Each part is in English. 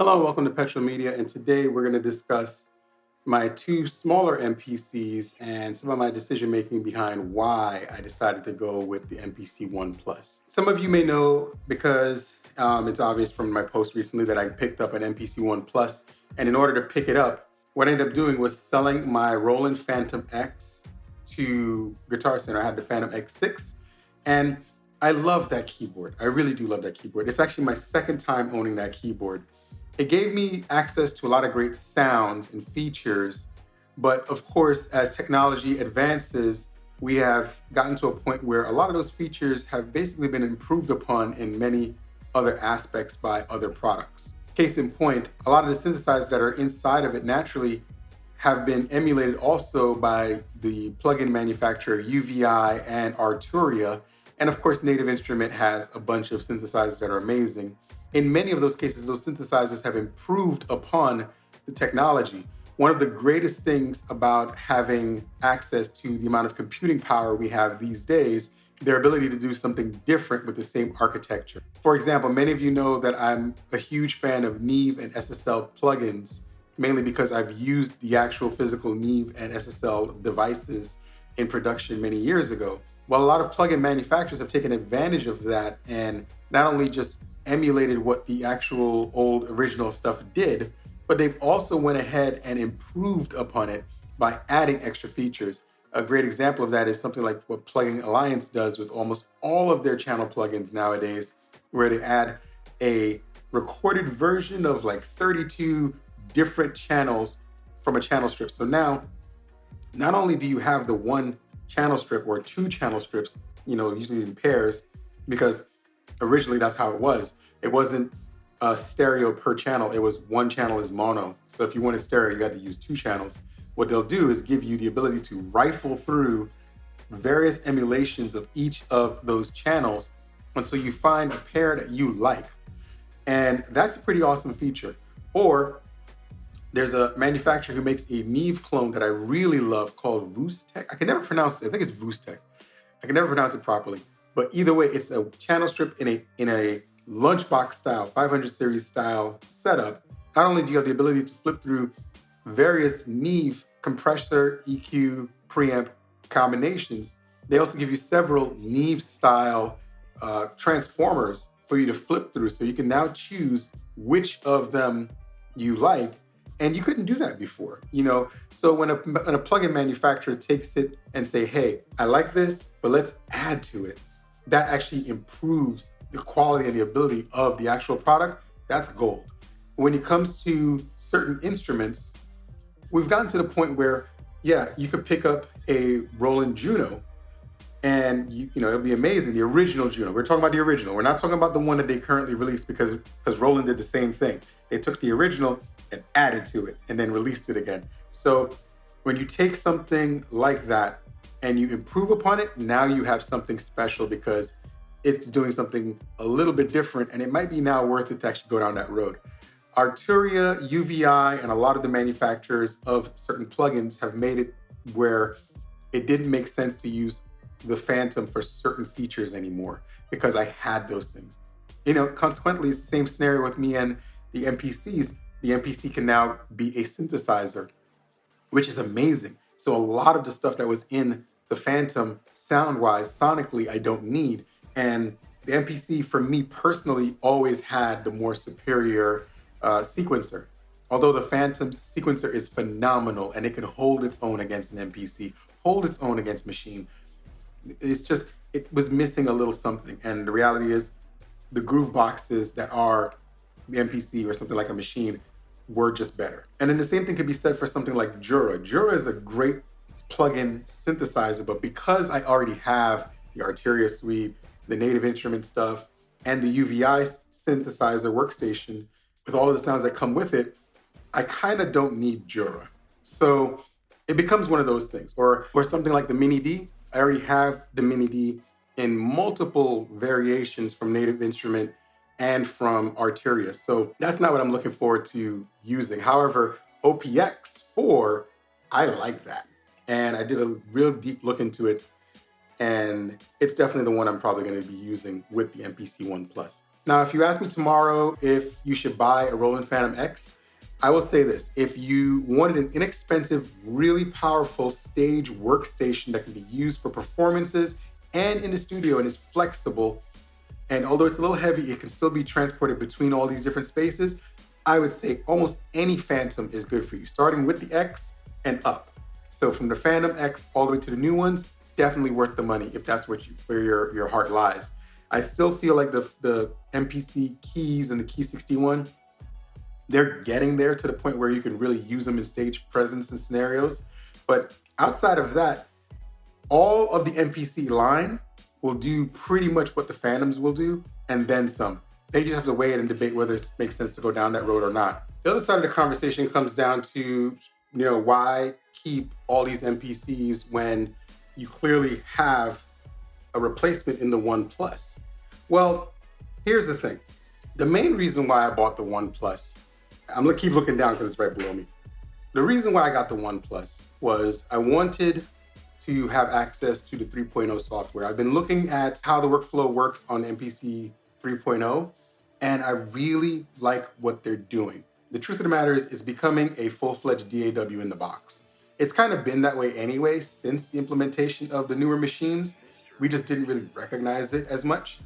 Hello, welcome to Petrol Media, and today we're going to discuss my two smaller MPCs and some of my decision making behind why I decided to go with the MPC One Plus. Some of you may know because it's obvious from my post recently that I picked up an MPC One Plus, and in order to pick it up, what I ended up doing was selling my Roland Phantom X to Guitar Center. I had the Phantom X6, and I love that keyboard. I really do love that keyboard. It's actually my second time owning that keyboard. It gave me access to a lot of great sounds and features, but of course, as technology advances, we have gotten to a point where a lot of those features have basically been improved upon in many other aspects by other products. Case in point, a lot of the synthesizers that are inside of it naturally have been emulated also by the plugin manufacturer UVI and Arturia. And of course, Native Instrument has a bunch of synthesizers that are amazing. In many of those cases, those synthesizers have improved upon the technology. One of the greatest things about having access to the amount of computing power we have these days, their ability to do something different with the same architecture. For example, many of you know that I'm a huge fan of Neve and SSL plugins, mainly because I've used the actual physical Neve and SSL devices in production many years ago. Well, a lot of plugin manufacturers have taken advantage of that and not only just emulated what the actual old original stuff did, but they've also went ahead and improved upon it by adding extra features. A great example of that is something like what Plugin Alliance does with almost all of their channel plugins nowadays, where they add a recorded version of like 32 different channels from a channel strip. So now, not only do you have the one channel strip or two channel strips, usually in pairs, because originally that's how it was. It wasn't a stereo per channel. It was one channel is mono. So if you wanted stereo, you had to use two channels. What they'll do is give you the ability to rifle through various emulations of each of those channels until you find a pair that you like. And that's a pretty awesome feature. Or there's a manufacturer who makes a Neve clone that I really love called Voostech. I can never pronounce it. I think it's Voostech. I can never pronounce it properly. But either way, it's a channel strip in a lunchbox style, 500 series style setup. Not only do you have the ability to flip through various Neve compressor, EQ, preamp combinations, they also give you several Neve style transformers for you to flip through. So you can now choose which of them you like. And you couldn't do that before, So when a plugin manufacturer takes it and say, hey, I like this, but let's add to it, that actually improves the quality and the ability of the actual product. That's gold. When it comes to certain instruments, we've gotten to the point where, you could pick up a Roland Juno and it'll be amazing. The original Juno. We're talking about the original. We're not talking about the one that they currently released because Roland did the same thing. They took the original and added to it and then released it again. So when you take something like that and you improve upon it, now you have something special because it's doing something a little bit different, and it might be now worth it to actually go down that road. Arturia, UVI, and a lot of the manufacturers of certain plugins have made it where it didn't make sense to use the Phantom for certain features anymore because I had those things. Consequently, it's the same scenario with me and the MPCs. The MPC can now be a synthesizer, which is amazing. So a lot of the stuff that was in the Phantom sound-wise, sonically, I don't need. And the MPC, for me personally, always had the more superior sequencer. Although the Phantom's sequencer is phenomenal and it can hold its own against an MPC, hold its own against Machine. It was missing a little something. And the reality is the groove boxes that are the MPC or something like a Machine were just better. And then the same thing could be said for something like Jura. Jura is a great plug-in synthesizer, but because I already have the Arturia suite, the Native Instrument stuff, and the UVI synthesizer workstation with all of the sounds that come with it, I kind of don't need Jura. So it becomes one of those things. Or something like the Mini D. I already have the Mini D in multiple variations from Native Instrument and from Arturia. So that's not what I'm looking forward to using. However, OPX4, I like that. And I did a real deep look into it. And it's definitely the one I'm probably going to be using with the MPC One Plus. Now, if you ask me tomorrow if you should buy a Roland Phantom X, I will say this. If you wanted an inexpensive, really powerful stage workstation that can be used for performances and in the studio and is flexible, and although it's a little heavy, it can still be transported between all these different spaces, I would say almost any Phantom is good for you, starting with the X and up. So from the Phantom X all the way to the new ones, definitely worth the money if that's where your heart lies. I still feel like the MPC keys and the Key 61, they're getting there to the point where you can really use them in stage presence and scenarios. But outside of that, all of the MPC line will do pretty much what the Phantoms will do, and then some. Then you just have to weigh it and debate whether it makes sense to go down that road or not. The other side of the conversation comes down to, why keep all these MPCs when you clearly have a replacement in the One Plus? Well, here's the thing. The main reason why I bought the One Plus, I'm gonna keep looking down because it's right below me. The reason why I got the One Plus was I wanted to have access to the 3.0 software. I've been looking at how the workflow works on MPC 3.0, and I really like what they're doing. The truth of the matter is it's becoming a full-fledged DAW in the box. It's kind of been that way anyway since the implementation of the newer machines. We just didn't really recognize it as much.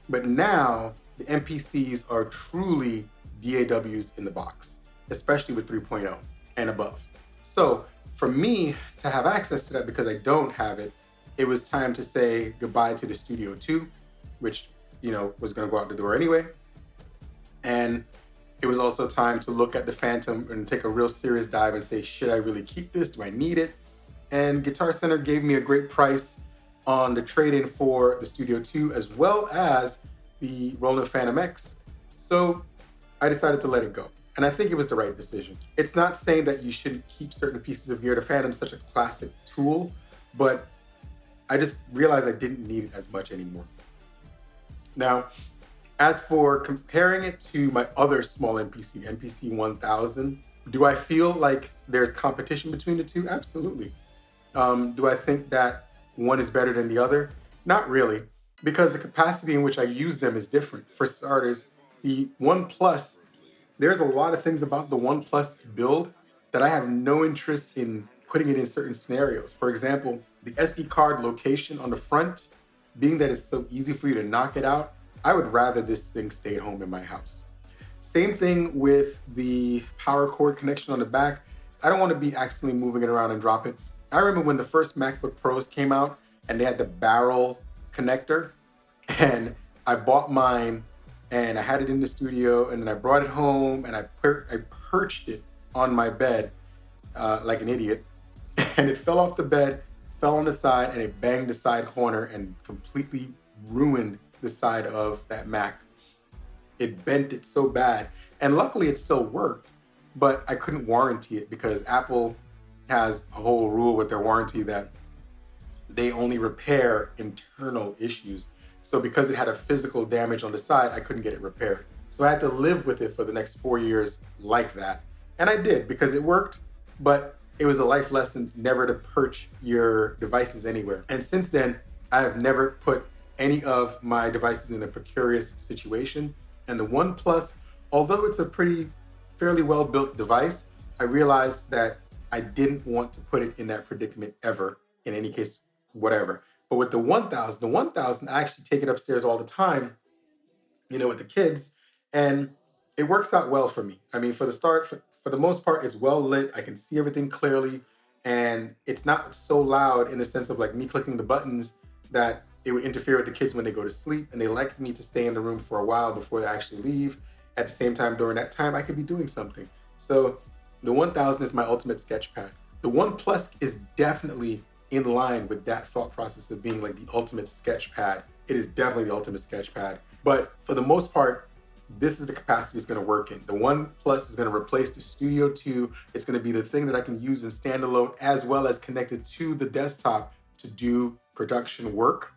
But now the MPCs are truly DAWs in the box, especially with 3.0 and above. So for me to have access to that, because I don't have it, it was time to say goodbye to the Studio 2, which, was gonna go out the door anyway. And it was also time to look at the Phantom and take a real serious dive and say, should I really keep this? Do I need it? And Guitar Center gave me a great price on the trade-in for the Studio 2 as well as the Roland Phantom X. So I decided to let it go. And I think it was the right decision. It's not saying that you shouldn't keep certain pieces of gear. The Phantom's such a classic tool, but I just realized I didn't need it as much anymore. Now, as for comparing it to my other small MPC, MPC 1000, do I feel like there's competition between the two? Absolutely. Do I think that one is better than the other? Not really, because the capacity in which I use them is different. For starters, the One Plus, there's a lot of things about the One Plus build that I have no interest in putting it in certain scenarios. For example, the SD card location on the front, being that it's so easy for you to knock it out, I would rather this thing stay at home in my house. Same thing with the power cord connection on the back. I don't want to be accidentally moving it around and drop it. I remember when the first MacBook Pros came out and they had the barrel connector, and I bought mine and I had it in the studio, and then I brought it home and I perched it on my bed like an idiot, and it fell off the bed, fell on the side, and it banged the side corner and completely ruined the side of that Mac. It bent it so bad, and luckily it still worked, but I couldn't warranty it because Apple has a whole rule with their warranty that they only repair internal issues. So because it had a physical damage on the side, I couldn't get it repaired. So I had to live with it for the next 4 years like that. And I did, because it worked, but it was a life lesson never to perch your devices anywhere. And since then, I have never put any of my devices in a precarious situation. And the One Plus, although it's a fairly well-built device, I realized that I didn't want to put it in that predicament ever, in any case, whatever. But with the 1000, I actually take it upstairs all the time, with the kids, and it works out well for me. I mean, for the most part, it's well lit. I can see everything clearly, and it's not so loud in the sense of like me clicking the buttons that it would interfere with the kids when they go to sleep, and they like me to stay in the room for a while before they actually leave. At the same time, during that time, I could be doing something. So the 1000 is my ultimate sketch pad. The One Plus is definitely in line with that thought process of being like the ultimate sketch pad. It is definitely the ultimate sketch pad. But for the most part, this is the capacity it's going to work in. The One Plus is going to replace the Studio 2. It's going to be the thing that I can use in standalone as well as connected to the desktop to do production work,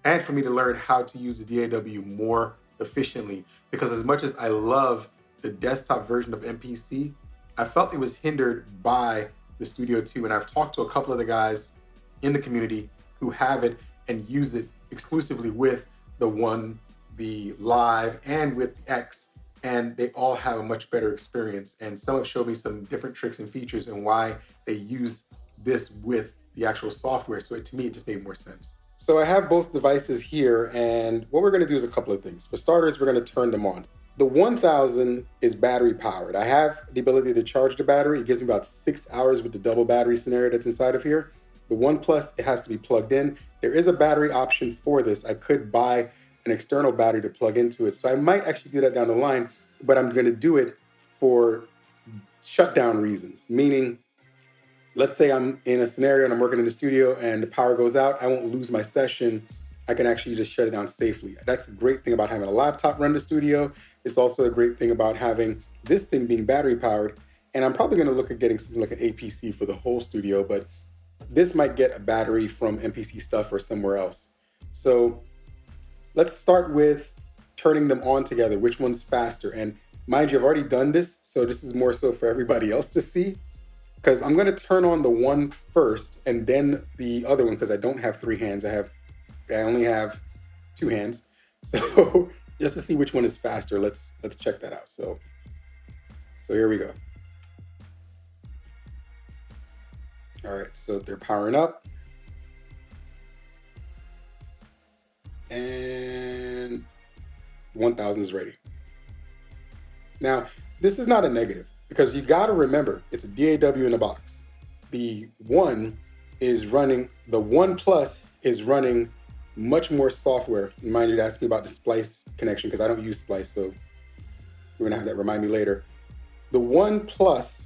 and for me to learn how to use the DAW more efficiently. Because as much as I love the desktop version of MPC, I felt it was hindered by the Studio 2. And I've talked to a couple of the guys in the community who have it and use it exclusively with the the Live and with the X, and they all have a much better experience. And some have showed me some different tricks and features and why they use this with the actual software. So to me, it just made more sense. So I have both devices here, and what we're gonna do is a couple of things. For starters, we're gonna turn them on. The 1000 is battery powered. I have the ability to charge the battery. It gives me about 6 hours with the double battery scenario that's inside of here. The One Plus, it has to be plugged in. There is a battery option for this. I could buy an external battery to plug into it. So I might actually do that down the line, but I'm gonna do it for shutdown reasons, meaning let's say I'm in a scenario and I'm working in the studio and the power goes out, I won't lose my session. I can actually just shut it down safely. That's a great thing about having a laptop run the studio. It's also a great thing about having this thing being battery powered. And I'm probably gonna look at getting something like an APC for the whole studio, but this might get a battery from MPC stuff or somewhere else. So let's start with turning them on together, which one's faster. And mind you, I've already done this, so this is more so for everybody else to see, because I'm gonna turn on the one first and then the other one, because I don't have 3 hands, I only have 2 hands. So just to see which one is faster, let's check that out. So here we go. All right, so they're powering up. And 1000 is ready. Now, this is not a negative, because you gotta remember, it's a DAW in a box. The One Plus is running much more software. Mind you, to ask me about the Splice connection, because I don't use Splice, so we're gonna have that remind me later. The One Plus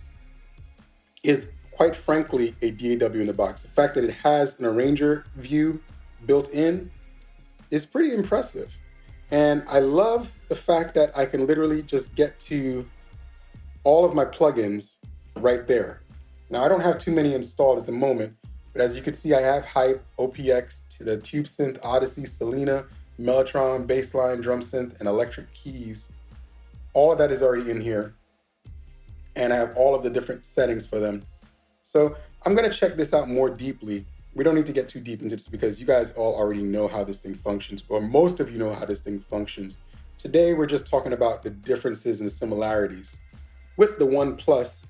is, quite frankly, a DAW in the box. The fact that it has an arranger view built in is pretty impressive. And I love the fact that I can literally just get to all of my plugins right there. Now, I don't have too many installed at the moment, but as you can see, I have Hype, OPX, the Tube Synth, Odyssey, Selena, Mellotron, Bassline, Drum Synth, and Electric Keys. All of that is already in here. And I have all of the different settings for them. So I'm gonna check this out more deeply. We don't need to get too deep into this because you guys all already know how this thing functions, or most of you know how this thing functions. Today, we're just talking about the differences and similarities. With the One Plus,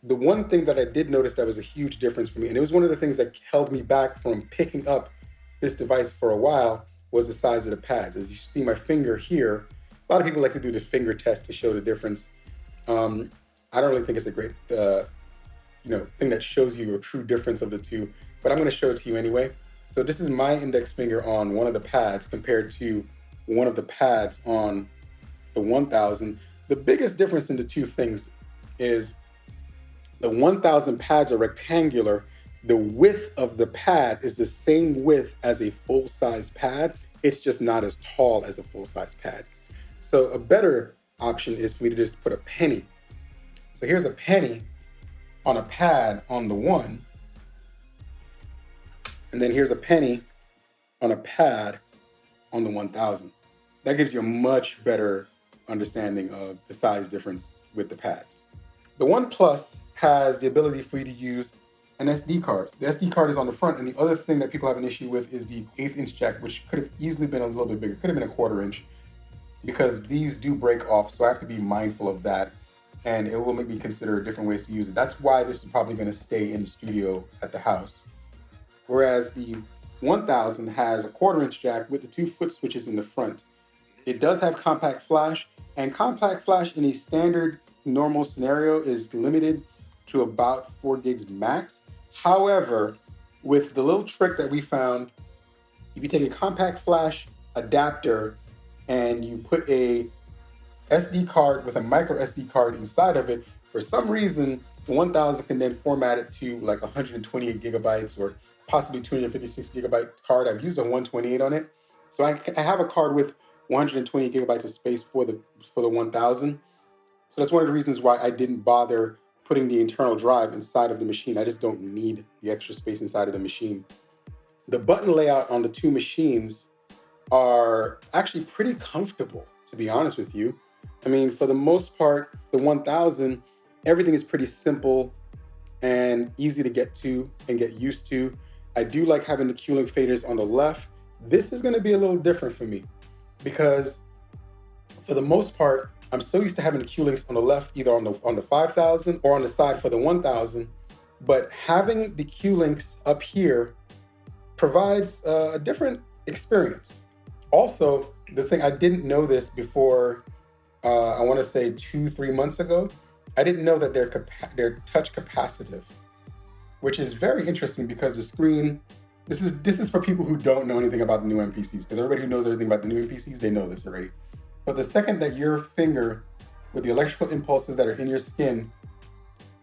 the one thing that I did notice that was a huge difference for me, and it was one of the things that held me back from picking up this device for a while, was the size of the pads. As you see my finger here, a lot of people like to do the finger test to show the difference. I don't really think it's a great thing that shows you a true difference of the two, but I'm gonna show it to you anyway. So this is my index finger on one of the pads compared to one of the pads on the 1000. The biggest difference in the two things is the 1000 pads are rectangular. The width of the pad is the same width as a full-size pad. It's just not as tall as a full-size pad. So a better option is for me to just put a penny. So here's a penny on a pad on the One, and then here's a penny on a pad on the 1000. That gives you a much better understanding of the size difference with the pads. The One Plus has the ability for you to use an SD card. The SD card is on the front, and the other thing that people have an issue with is the 1/8 inch jack, which could have easily been a little bit bigger. Could have been a 1/4 inch, because these do break off, so I have to be mindful of that, and it will make me consider different ways to use it. That's why this is probably gonna stay in the studio at the house. Whereas the 1000 has a 1/4 inch jack with the 2 foot switches in the front. It does have compact flash, and compact flash in a standard normal scenario is limited to about 4 gigs max. However, with the little trick that we found, if you take a compact flash adapter and you put a SD card with a micro SD card inside of it, for some reason, the 1000 can then format it to like 128 gigabytes or possibly 256 gigabyte card. I've used a 128 on it. So I have a card with 120 gigabytes of space for the 1000. So that's one of the reasons why I didn't bother putting the internal drive inside of the machine. I just don't need the extra space inside of the machine. The button layout on the two machines are actually pretty comfortable, to be honest with you. I mean, for the most part, the 1000, everything is pretty simple and easy to get to and get used to. I do like having the Q-Link faders on the left. This is gonna be a little different for me because For the most part, I'm so used to having the Q links on the left, either on the 5000 or on the side for the 1000. But having the Q links up here provides a different experience. Also, the thing I didn't know this before, I want to say 2-3 months ago, I didn't know that they're touch capacitive, which is very interesting because the screen. This is for people who don't know anything about the new MPCs, because everybody who knows everything about the new MPCs, they know this already. But the second that your finger, with the electrical impulses that are in your skin,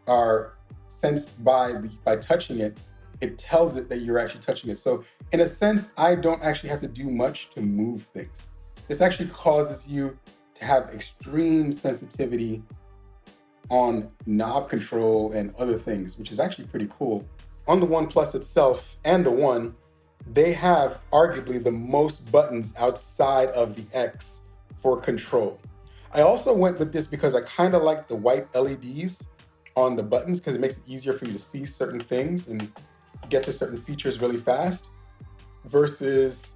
are sensed by touching it, it tells it that you're actually touching it. So in a sense, I don't actually have to do much to move things. This actually causes you to have extreme sensitivity on knob control and other things, which is actually pretty cool. On the One Plus itself and the One, they have arguably the most buttons outside of the X for control. I also went with this because I kind of like the white LEDs on the buttons because it makes it easier for you to see certain things and get to certain features really fast, versus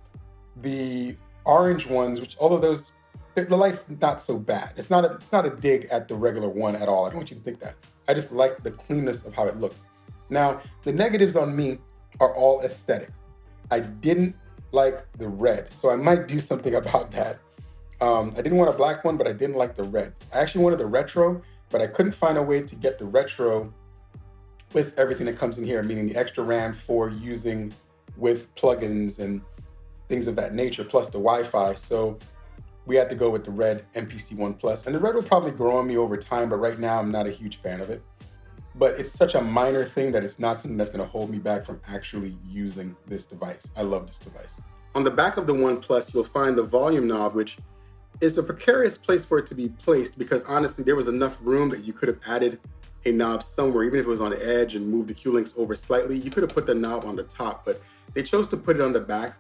the orange ones, which all of those, the light's not so bad. It's not a dig at the regular One at all. I don't want you to think that. I just like the cleanness of how it looks. Now, the negatives on me are all aesthetic. I didn't like the red, so I might do something about that. I didn't want a black one, but I didn't like the red. I actually wanted the retro, but I couldn't find a way to get the retro with everything that comes in here, meaning the extra RAM for using with plugins and things of that nature, plus the Wi-Fi. So we had to go with the red MPC One Plus. And the red will probably grow on me over time, but right now I'm not a huge fan of it. But it's such a minor thing that it's not something that's going to hold me back from actually using this device. I love this device. On the back of the One Plus, you'll find the volume knob, which is a precarious place for it to be placed because honestly, there was enough room that you could have added a knob somewhere, even if it was on the edge and moved the Q links over slightly. You could have put the knob on the top, but they chose to put it on the back.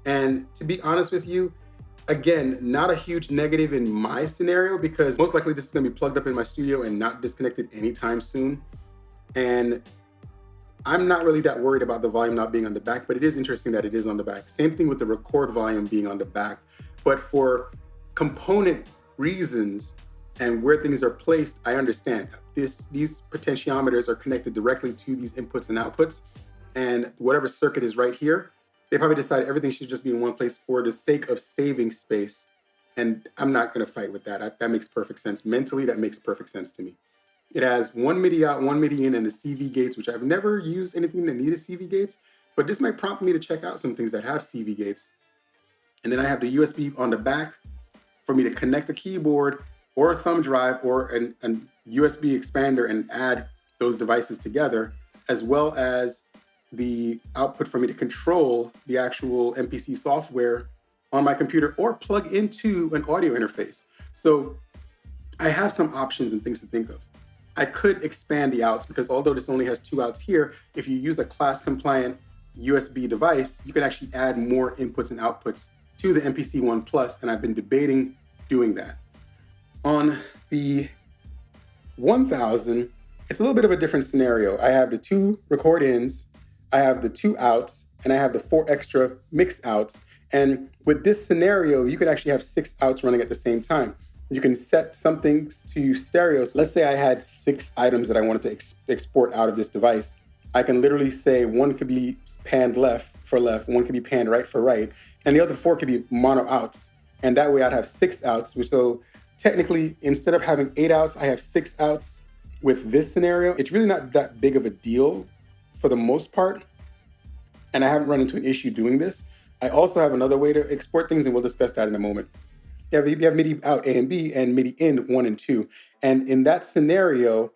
And to be honest with you, again, not a huge negative in my scenario because most likely this is going to be plugged up in my studio and not disconnected anytime soon. And I'm not really that worried about the volume not being on the back, but it is interesting that it is on the back. Same thing with the record volume being on the back. But for component reasons and where things are placed, I understand. These potentiometers are connected directly to these inputs and outputs. And whatever circuit is right here, they probably decided everything should just be in one place for the sake of saving space. And I'm not going to fight with that. That makes perfect sense. Mentally, that makes perfect sense to me. It has one MIDI out, one MIDI in, and the CV gates, which I've never used anything that needed CV gates, but this might prompt me to check out some things that have CV gates. And then I have the USB on the back for me to connect a keyboard or a thumb drive or a USB expander and add those devices together, as well as the output for me to control the actual MPC software on my computer or plug into an audio interface. So I have some options and things to think of. I could expand the outs because although this only has 2 outs here, if you use a class compliant USB device, you can actually add more inputs and outputs to the MPC One Plus, and I've been debating doing that. On the 1000, it's a little bit of a different scenario. I have the 2 record ins, I have the 2 outs, and I have the 4 extra mix outs. And with this scenario, you could actually have 6 outs running at the same time. You can set some things to stereos. Let's say I had 6 items that I wanted to export out of this device. I can literally say one could be panned left for left, one could be panned right for right, and the other 4 could be mono outs. And that way I'd have 6 outs, which so technically instead of having 8 outs, I have 6 outs with this scenario. It's really not that big of a deal for the most part. And I haven't run into an issue doing this. I also have another way to export things, and we'll discuss that in a moment. You have MIDI out A and B and MIDI in 1 and 2. And in that scenario,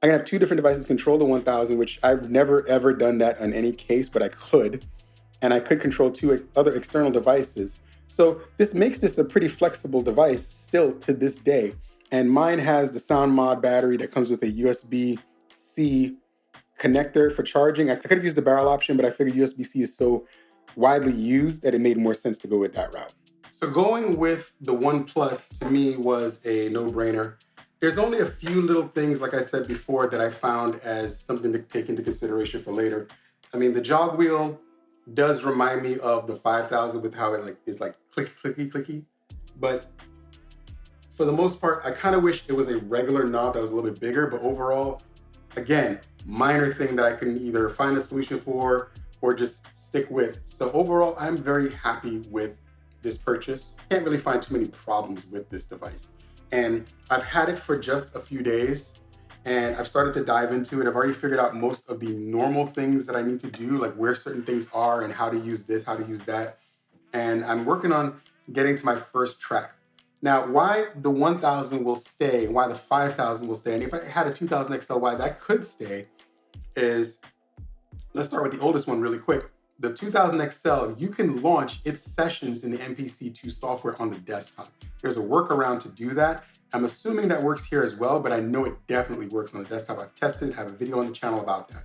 I can have 2 different devices control the 1000, which I've never ever done that on any case, but I could. And I could control 2 other external devices. So this makes this a pretty flexible device still to this day. And mine has the sound mod battery that comes with a USB-C connector for charging. I could have used the barrel option, but I figured USB-C is so widely used that it made more sense to go with that route. So going with the One Plus to me was a no-brainer. There's only a few little things, like I said before, that I found as something to take into consideration for later. I mean, the jog wheel does remind me of the 5000 with how it is clicky, clicky, clicky. But For the most part, I kind of wish it was a regular knob that was a little bit bigger, but overall, again, minor thing that I can either find a solution for or just stick with. So overall, I'm very happy with this purchase. Can't really find too many problems with this device. And I've had it for just a few days and I've started to dive into it. I've already figured out most of the normal things that I need to do, like where certain things are and how to use this, how to use that. And I'm working on getting to my first track. Now, why the 1000 will stay and why the 5000 will stay, and if I had a 2000 XL, why that could stay is, let's start with the oldest one really quick. The 2000 XL, you can launch its sessions in the MPC2 software on the desktop. There's a workaround to do that. I'm assuming that works here as well, but I know it definitely works on the desktop. I've tested it, I have a video on the channel about that.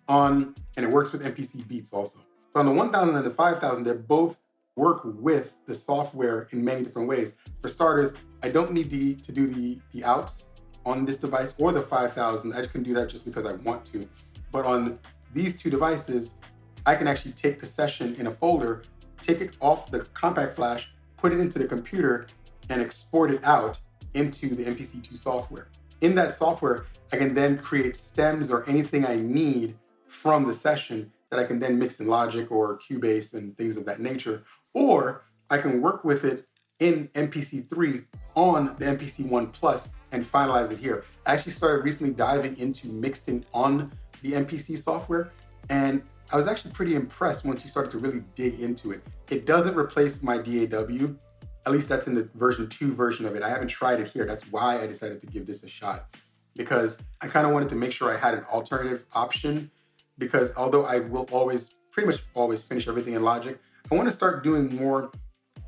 And it works with MPC Beats also. So on the 1000 and the 5000, they both work with the software in many different ways. For starters, I don't need to do the outs on this device or the 5000. I can do that just because I want to. But on these two devices, I can actually take the session in a folder, take it off the compact flash, put it into the computer, and export it out into the MPC2 software. In that software, I can then create stems or anything I need from the session that I can then mix in Logic or Cubase and things of that nature. Or I can work with it in MPC3 on the MPC One Plus and finalize it here. I actually started recently diving into mixing on the MPC software, and I was actually pretty impressed once you started to really dig into it. It doesn't replace my DAW, at least that's in the version 2 version of it. I haven't tried it here. That's why I decided to give this a shot, because I kind of wanted to make sure I had an alternative option, because although I will pretty much always finish everything in Logic, I want to start doing more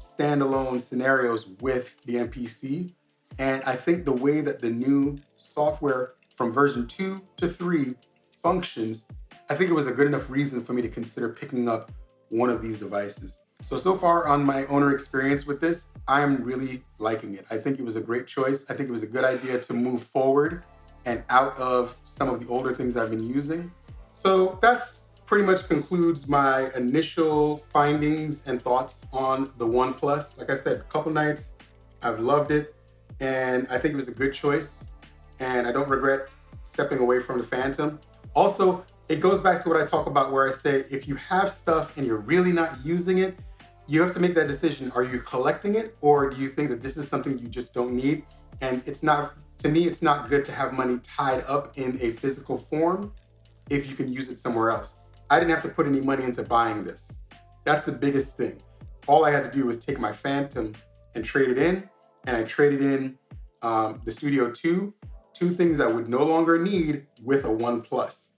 standalone scenarios with the MPC. And I think the way that the new software from version 2 to 3 functions, I think it was a good enough reason for me to consider picking up one of these devices. So far on my owner experience with this, I'm really liking it. I think it was a great choice. I think it was a good idea to move forward and out of some of the older things I've been using. So that's pretty much concludes my initial findings and thoughts on the One Plus. Like I said, a couple nights, I've loved it, and I think it was a good choice, and I don't regret stepping away from the Phantom. Also, it goes back to what I talk about where I say, if you have stuff and you're really not using it, you have to make that decision. Are you collecting it, or do you think that this is something you just don't need? And it's not, to me, it's not good to have money tied up in a physical form if you can use it somewhere else. I didn't have to put any money into buying this. That's the biggest thing. All I had to do was take my Phantom and trade it in, and I traded in the Studio 2, two things I would no longer need with a One Plus.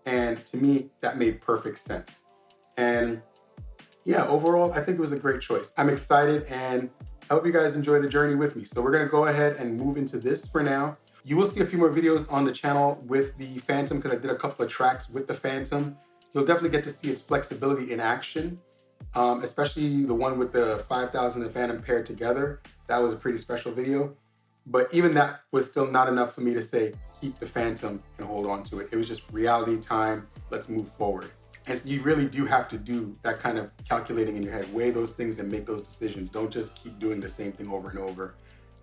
And to me, that made perfect sense. And yeah, overall, I think it was a great choice. I'm excited and I hope you guys enjoy the journey with me. So we're gonna go ahead and move into this for now. You will see a few more videos on the channel with the Phantom because I did a couple of tracks with the Phantom. You'll definitely get to see its flexibility in action, especially the one with the 5000 and Phantom paired together. That was a pretty special video. But even that was still not enough for me to say, keep the Phantom and hold on to it. It was just reality time, let's move forward. And so you really do have to do that kind of calculating in your head, weigh those things and make those decisions. Don't just keep doing the same thing over and over.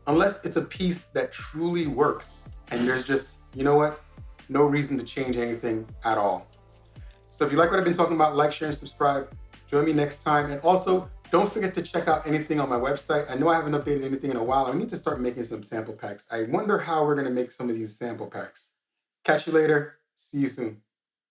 Unless it's a piece that truly works and there's just, you know what, no reason to change anything at all. So if you like what I've been talking about, like, share, and subscribe. Join me next time. And also, don't forget to check out anything on my website. I know I haven't updated anything in a while. I need to start making some sample packs. I wonder how we're gonna make some of these sample packs. Catch you later. See you soon.